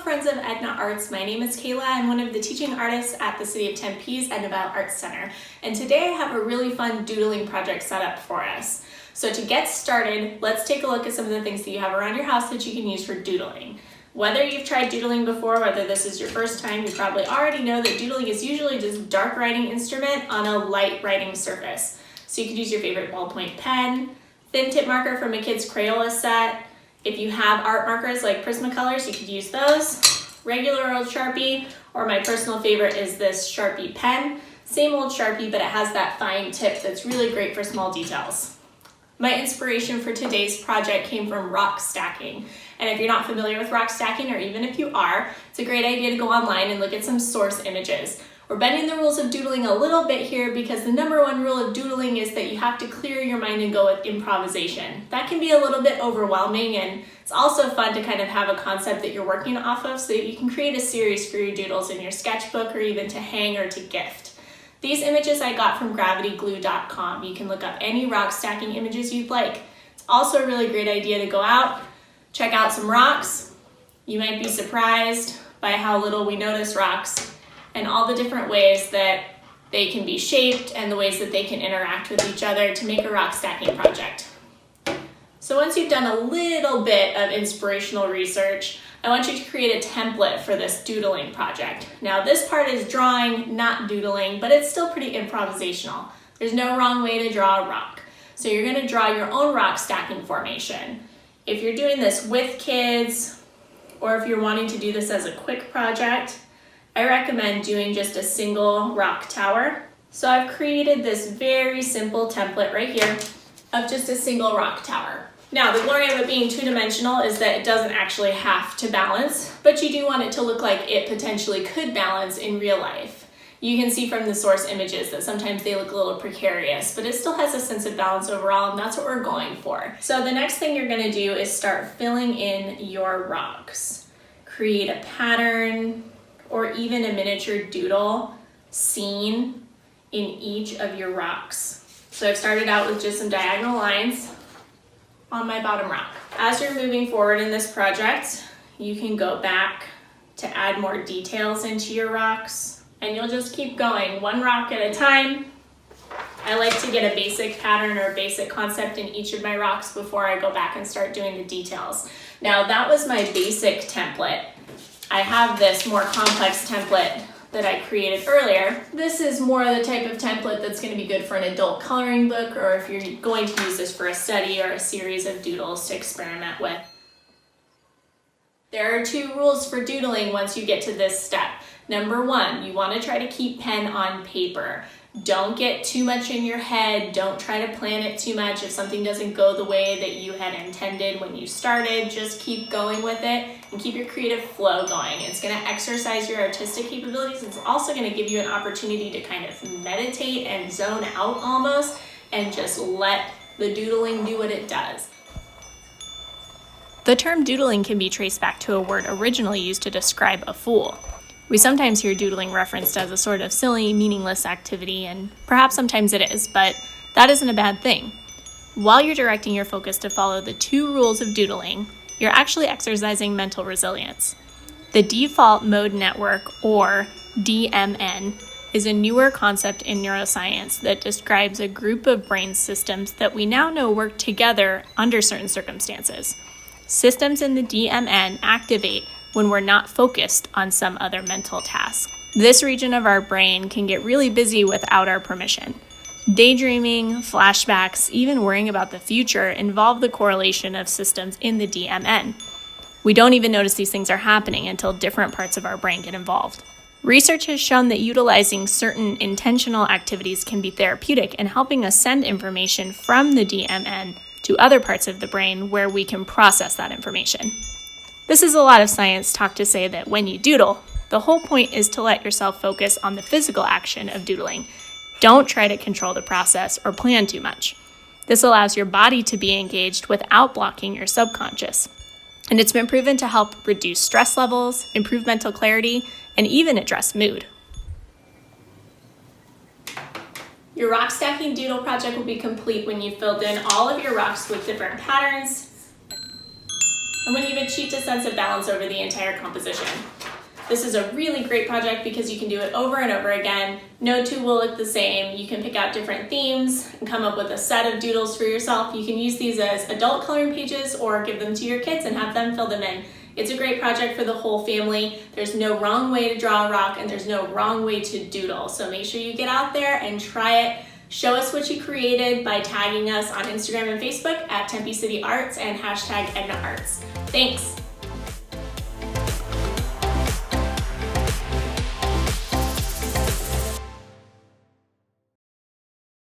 friends of Edna Arts. My name is Kayla. I'm one of the teaching artists at the City of Tempe's Edna Arts Center. And today I have a really fun doodling project set up for us. So to get started, let's take a look at some of the things that you have around your house that you can use for doodling. Whether you've tried doodling before, whether this is your first time, you probably already know that doodling is usually just dark writing instrument on a light writing surface. So you could use your favorite ballpoint pen, thin tip marker from a kid's Crayola set. If you have art markers like Prismacolors, you could use those. Regular old Sharpie, or my personal favorite is this Sharpie pen. Same old Sharpie, but it has that fine tip that's really great for small details. My inspiration for today's project came from rock stacking. And if you're not familiar with rock stacking, or even if you are, it's a great idea to go online and look at some source images. We're bending the rules of doodling a little bit here because the number one rule of doodling is that you have to clear your mind and go with improvisation. That can be a little bit overwhelming, and it's also fun to kind of have a concept that you're working off of so that you can create a series for your doodles in your sketchbook or even to hang or to gift. These images I got from gravityglue.com. You can look up any rock stacking images you'd like. It's also a really great idea to go out, check out some rocks. You might be surprised by how little we notice rocks and all the different ways that they can be shaped and the ways that they can interact with each other to make a rock stacking project. So once you've done a little bit of inspirational research, I want you to create a template for this doodling project. Now this part is drawing, not doodling, but it's still pretty improvisational. There's no wrong way to draw a rock. So you're gonna draw your own rock stacking formation. If you're doing this with kids, or if you're wanting to do this as a quick project, I recommend doing just a single rock tower. So I've created this very simple template right here of just a single rock tower. Now, the glory of it being two-dimensional is that it doesn't actually have to balance, but you do want it to look like it potentially could balance in real life. You can see from the source images that sometimes they look a little precarious, but it still has a sense of balance overall, and that's what we're going for. So the next thing you're gonna do is start filling in your rocks. Create a pattern, or even a miniature doodle scene in each of your rocks. So I've started out with just some diagonal lines on my bottom rock. As you're moving forward in this project, you can go back to add more details into your rocks, and you'll just keep going one rock at a time. I like to get a basic pattern or basic concept in each of my rocks before I go back and start doing the details. Now that was my basic template. I have this more complex template that I created earlier. This is more the type of template that's going to be good for an adult coloring book, or if you're going to use this for a study or a series of doodles to experiment with. There are two rules for doodling once you get to this step. Number one, you want to try to keep pen on paper. Don't get too much in your head. Don't try to plan it too much. If something doesn't go the way that you had intended when you started, just keep going with it and keep your creative flow going. It's going to exercise your artistic capabilities. It's also going to give you an opportunity to kind of meditate and zone out almost and just let the doodling do what it does. The term doodling can be traced back to a word originally used to describe a fool. We sometimes hear doodling referenced as a sort of silly, meaningless activity, and perhaps sometimes it is, but that isn't a bad thing. While you're directing your focus to follow the two rules of doodling, you're actually exercising mental resilience. The default mode network, or DMN, is a newer concept in neuroscience that describes a group of brain systems that we now know work together under certain circumstances. Systems in the DMN activate when we're not focused on some other mental task. This region of our brain can get really busy without our permission. Daydreaming, flashbacks, even worrying about the future involve the correlation of systems in the DMN. We don't even notice these things are happening until different parts of our brain get involved. Research has shown that utilizing certain intentional activities can be therapeutic in helping us send information from the DMN to other parts of the brain where we can process that information. This is a lot of science talk to say that when you doodle, the whole point is to let yourself focus on the physical action of doodling. Don't try to control the process or plan too much. This allows your body to be engaged without blocking your subconscious. And it's been proven to help reduce stress levels, improve mental clarity, and even address mood. Your rock stacking doodle project will be complete when you've filled in all of your rocks with different patterns and when you've achieved a sense of balance over the entire composition. This is a really great project because you can do it over and over again. No two will look the same. You can pick out different themes and come up with a set of doodles for yourself. You can use these as adult coloring pages or give them to your kids and have them fill them in. It's a great project for the whole family. There's no wrong way to draw a rock and there's no wrong way to doodle. So make sure you get out there and try it. Show us what you created by tagging us on Instagram and Facebook at Tempe City Arts and hashtag EdnaArts. Thanks.